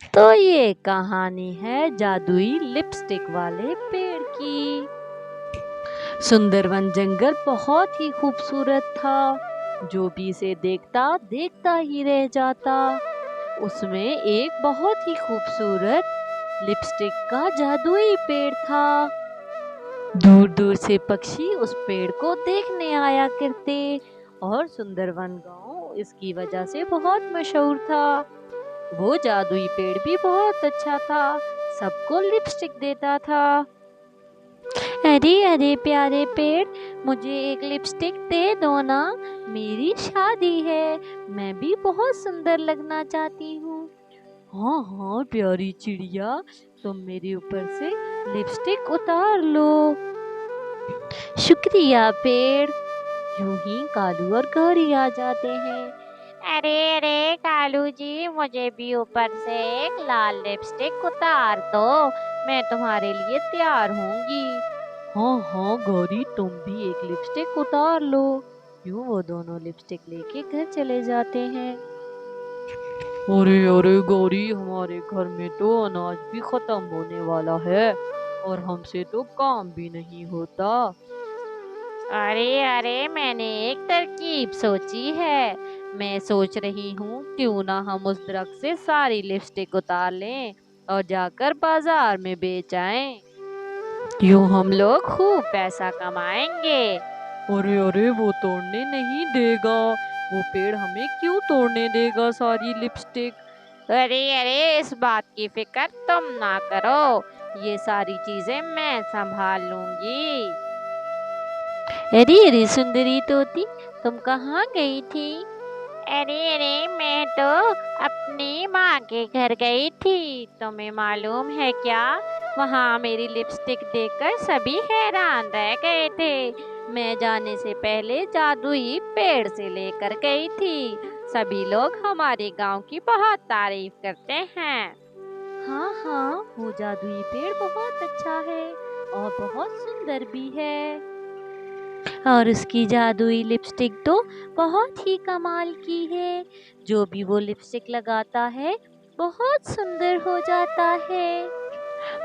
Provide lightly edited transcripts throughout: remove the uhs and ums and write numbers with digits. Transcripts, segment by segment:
तो ये कहानी है जादुई लिपस्टिक वाले पेड़ की। सुंदरवन जंगल बहुत ही खूबसूरत था। जो भी इसे देखता देखता ही रह जाता। उसमें एक बहुत ही खूबसूरत लिपस्टिक का जादुई पेड़ था। दूर दूर से पक्षी उस पेड़ को देखने आया करते और सुंदरवन गांव इसकी वजह से बहुत मशहूर था। वो जादुई पेड़ भी बहुत अच्छा था, सबको लिपस्टिक देता था। अरे अरे प्यारे पेड़, मुझे एक लिपस्टिक दे दो ना। मेरी शादी है, मैं भी बहुत सुंदर लगना चाहती हूँ। हाँ हाँ प्यारी चिड़िया, तुम मेरे ऊपर से लिपस्टिक उतार लो। शुक्रिया पेड़। यूं ही कालू और गौरी आ जाते हैं। अरे अरे कालू जी, मुझे भी ऊपर से एक लाल लिपस्टिक उतार दो, मैं तुम्हारे लिए तैयार होंगी। हाँ हाँ गौरी, तुम भी एक लिपस्टिक उतार लो। यूं वो दोनों लिपस्टिक लेके घर चले जाते हैं। अरे अरे गौरी, हमारे घर में तो अनाज भी खत्म होने वाला है और हमसे तो काम भी नहीं होता। अरे अरे, मैंने एक तरकीब सोची है। मैं सोच रही हूँ क्यों ना हम उस दरख्त से सारी लिपस्टिक उतार लें और जाकर बाजार में बेच आएं। यूं हम लोग खूब पैसा कमाएंगे। अरे अरे, वो तोड़ने नहीं देगा। वो पेड़ हमें क्यों तोड़ने देगा सारी लिपस्टिक। अरे अरे, इस बात की फिक्र तुम ना करो, ये सारी चीजें मैं संभाल लूंगी। अरे अरे सुंदरी तोती, तुम कहाँ गई थी। अरे अरे, मैं तो अपनी माँ के घर गई थी। तुम्हें मालूम है क्या, वहाँ मेरी लिपस्टिक देखकर सभी हैरान रह गए थे। मैं जाने से पहले जादुई पेड़ से लेकर गई थी। सभी लोग हमारे गांव की बहुत तारीफ करते हैं। हाँ हाँ, वो जादुई पेड़ बहुत अच्छा है और बहुत सुंदर भी है। और उसकी जादुई लिपस्टिक तो बहुत ही कमाल की है। जो भी वो लिपस्टिक लगाता है बहुत सुंदर हो जाता है।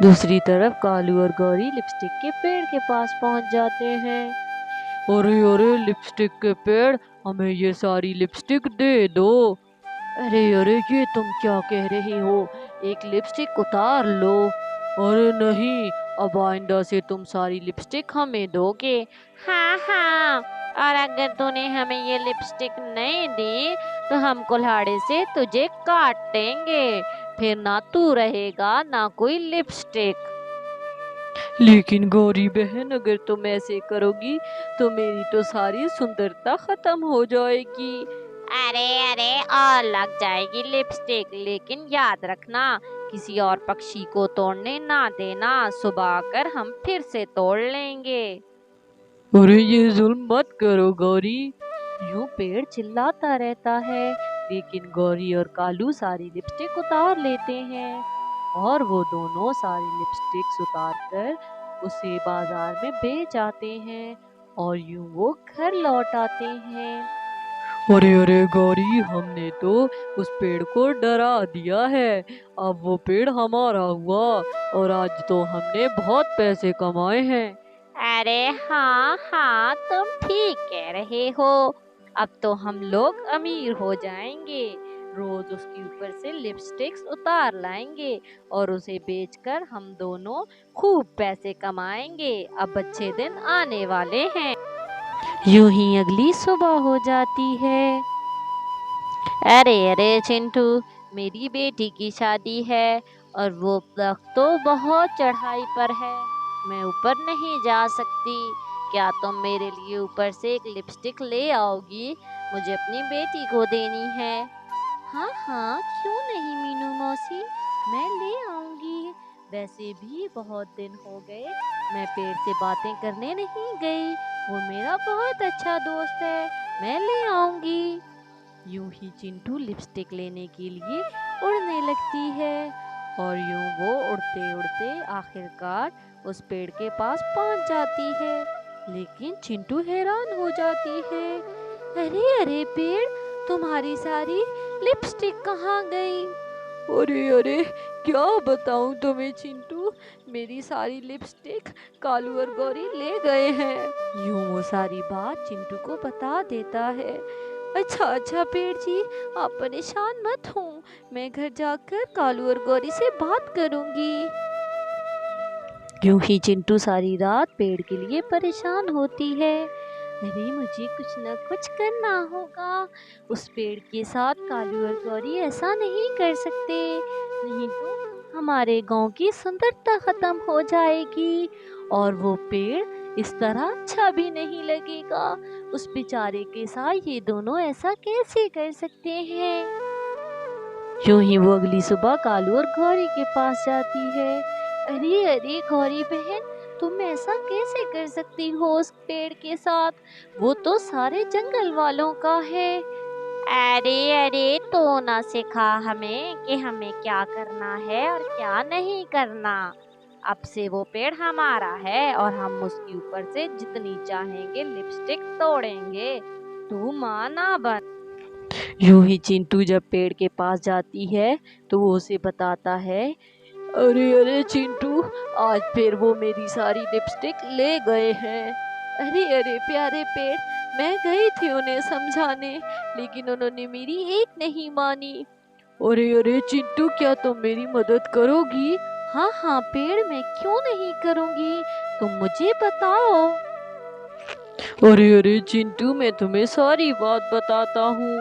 दूसरी तरफ कालू और गौरी लिपस्टिक के पेड़ के पास पहुंच जाते हैं। अरे अरे लिपस्टिक के पेड़, हमें ये सारी लिपस्टिक दे दो। अरे अरे, ये तुम क्या कह रहे हो, एक लिपस्टिक उतार लो। अरे नहीं, अब आइंदा से तुम सारी लिपस्टिक हमें दोगे। हाँ हाँ, और अगर तूने हमें ये लिपस्टिक नहीं दी तो हम कुल्हाड़े से तुझे काट देंगे। फिर ना तू रहेगा ना कोई लिपस्टिक। लेकिन गौरी बहन, अगर तुम ऐसे करोगी तो मेरी तो सारी सुंदरता खत्म हो जाएगी। अरे अरे, और लग जाएगी लिपस्टिक, लेकिन याद रखना किसी और पक्षी को तोड़ने ना देना। सुबह आकर हम फिर से तोड़ लेंगे। अरे ये जुल्म मत करो गौरी। यूं पेड़ चिल्लाता रहता है, लेकिन गौरी और कालू सारी लिपस्टिक उतार लेते हैं और वो दोनों सारी लिपस्टिक्स उतार कर उसे बाजार में बेच आते हैं और यूं वो घर लौट आते हैं। अरे अरे गौरी, हमने तो उस पेड़ को डरा दिया है। अब वो पेड़ हमारा हुआ और आज तो हमने बहुत पैसे कमाए हैं। अरे हाँ हाँ, तुम ठीक कह रहे हो। अब तो हम लोग अमीर हो जाएंगे। रोज उसके ऊपर से लिपस्टिक्स उतार लाएंगे और उसे बेचकर हम दोनों खूब पैसे कमाएंगे। अब अच्छे दिन आने वाले हैं। यूं ही अगली सुबह हो जाती है। अरे अरे चिंटू, मेरी बेटी की शादी है और वो दरख्त तो बहुत चढ़ाई पर है, मैं ऊपर नहीं जा सकती। क्या तुम मेरे लिए ऊपर से एक लिपस्टिक ले आओगी, मुझे अपनी बेटी को देनी है। हाँ हाँ, क्यों नहीं मीनू मौसी, मैं ले आऊंगी। वैसे भी बहुत दिन हो गए मैं पेड़ से बातें करने नहीं गई। वो मेरा बहुत अच्छा दोस्त है, मैं ले आऊंगी। यूं ही चिंटू लिपस्टिक लेने के लिए उड़ने लगती है और यूं वो उड़ते उड़ते आखिरकार उस पेड़ के पास पहुंच जाती है। लेकिन चिंटू हैरान हो जाती है। अरे अरे पेड़, तुम्हारी सारी लिपस्टिक कहाँ गई। अरे अरे, क्या बताऊं तुम्हें चिंटू, मेरी सारी लिपस्टिक कालू और गौरी ले गए हैं। यूं वो सारी बात चिंटू को बता देता है। अच्छा अच्छा पेड़ जी, आप परेशान मत हो, मैं घर जाकर कालू और गौरी से बात करूंगी। यूं ही चिंटू सारी रात पेड़ के लिए परेशान होती है। अरे मुझे कुछ न कुछ करना होगा, उस पेड़ के साथ कालू और गौरी ऐसा नहीं कर सकते, नहीं तो हमारे गांव की सुंदरता खत्म हो जाएगी और वो पेड़ इस तरह अच्छा भी नहीं लगेगा। उस बेचारे के साथ ये दोनों ऐसा कैसे कर सकते हैं। यूं ही वो अगली सुबह कालू और गौरी के पास जाती है। अरे अरे गौरी बहन, तुम ऐसा कैसे कर सकती हो उस पेड़ के साथ, वो तो सारे जंगल वालों का है। अरे अरे, तो ना सिखा हमें कि हमें क्या करना है और क्या नहीं करना। अब से वो पेड़ हमारा है और हम उसके ऊपर से जितनी चाहेंगे लिपस्टिक तोड़ेंगे। तू माँ ना बन। यूं ही चिंटू जब पेड़ के पास जाती है तो वो उसे बताता है। अरे अरे चिंटू, आज फिर वो मेरी सारी लिपस्टिक ले गए हैं। अरे अरे प्यारे पेड़, मैं गई थी उन्हें समझाने, लेकिन उन्होंने मेरी एक नहीं मानी। अरे अरे चिंटू, क्या तुम मेरी मदद करोगी। हाँ हाँ पेड़, मैं क्यों नहीं करूँगी, तुम मुझे बताओ। अरे अरे चिंटू, मैं तुम्हें सारी बात बताता हूँ।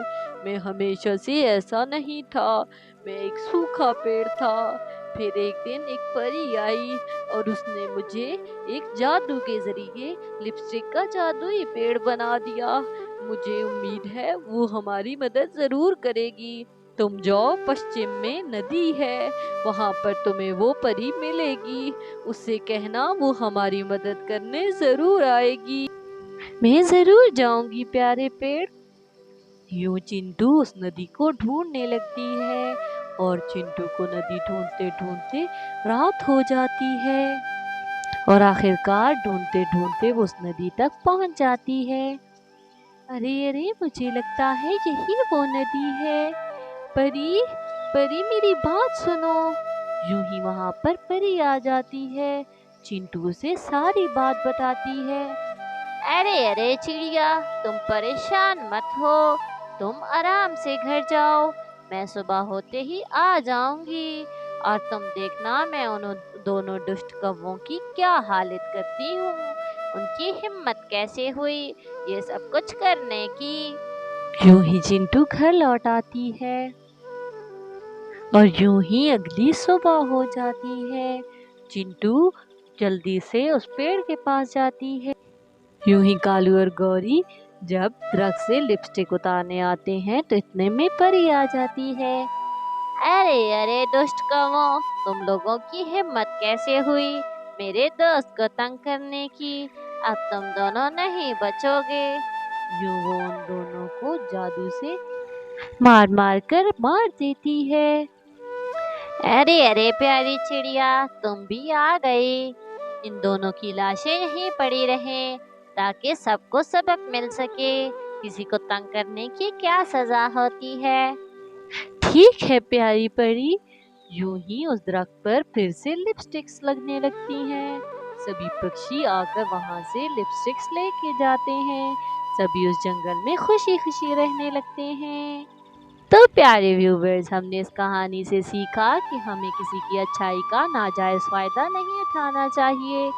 मैं हमेशा से ऐसा नहीं था, मैं एक सूखा पेड़ था। फिर एक दिन एक परी आई और उसने मुझे एक जादू के जरिए लिपस्टिक का जादुई पेड़ बना दिया। मुझे उम्मीद है वो हमारी मदद जरूर करेगी। तुम जाओ, पश्चिम में नदी है, वहां पर तुम्हें वो परी मिलेगी। उससे कहना वो हमारी मदद करने जरूर आएगी। मैं जरूर जाऊंगी प्यारे पेड़। यूं चिंटू उस नदी को ढूंढने लगती है और चिंटू को नदी ढूंढते ढूंढते रात हो जाती है और आखिरकार ढूंढते ढूंढते वो उस नदी तक पहुंच जाती है। अरे अरे, मुझे लगता है यही वो नदी है। परी, परी मेरी बात सुनो। यूं ही वहां पर परी आ जाती है, चिंटू से सारी बात बताती है। अरे अरे चिड़िया, तुम परेशान मत हो, तुम आराम से घर जाओ। मैं सुबह होते ही आ जाऊंगी और तुम देखना मैं उन दोनों दुष्ट कौवों की क्या हालत करती हूँ। उनकी हिम्मत कैसे हुई ये सब कुछ करने की। यूं ही चिंटू घर लौट आती है और यूं ही अगली सुबह हो जाती है। चिंटू जल्दी से उस पेड़ के पास जाती है। यूं ही कालू और गौरी जब दरख्त से लिपस्टिक उतारने आते हैं तो इतने में परी आ जाती है। अरे अरे दुष्ट कौवों, तुम लोगों की हिम्मत कैसे हुई मेरे दोस्त को तंग करने की। अब तुम दोनों नहीं बचोगे। यूं वो उन दोनों को जादू से मार मार कर मार देती है। अरे अरे प्यारी चिड़िया, तुम भी आ गई। इन दोनों की लाशें यहीं पड़ी रहें ताकि सबको सबक मिल सके किसी को तंग करने की क्या सजा होती है। ठीक है प्यारी परी। यूं ही उस दरख्त पर फिर से लिपस्टिक्स लगने लगती हैं। सभी पक्षी आकर वहां से लिपस्टिक्स लेके जाते हैं। सभी उस जंगल में खुशी खुशी रहने लगते हैं। तो प्यारे व्यूवर्स, हमने इस कहानी से सीखा कि हमें किसी की अच्छाई का नाजायज फायदा नहीं उठाना चाहिए।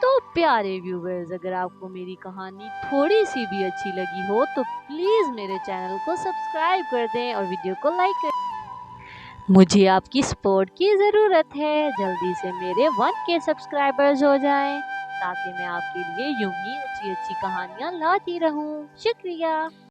तो प्यारे व्यूवर्स, अगर आपको मेरी कहानी थोड़ी सी भी अच्छी लगी हो तो प्लीज मेरे चैनल को सब्सक्राइब कर दें और वीडियो को लाइक कर। मुझे आपकी सपोर्ट की ज़रूरत है, जल्दी से मेरे 1K सब्सक्राइबर्स हो जाएं ताकि मैं आपके लिए यूं ही अच्छी अच्छी कहानियाँ लाती रहूं। शुक्रिया।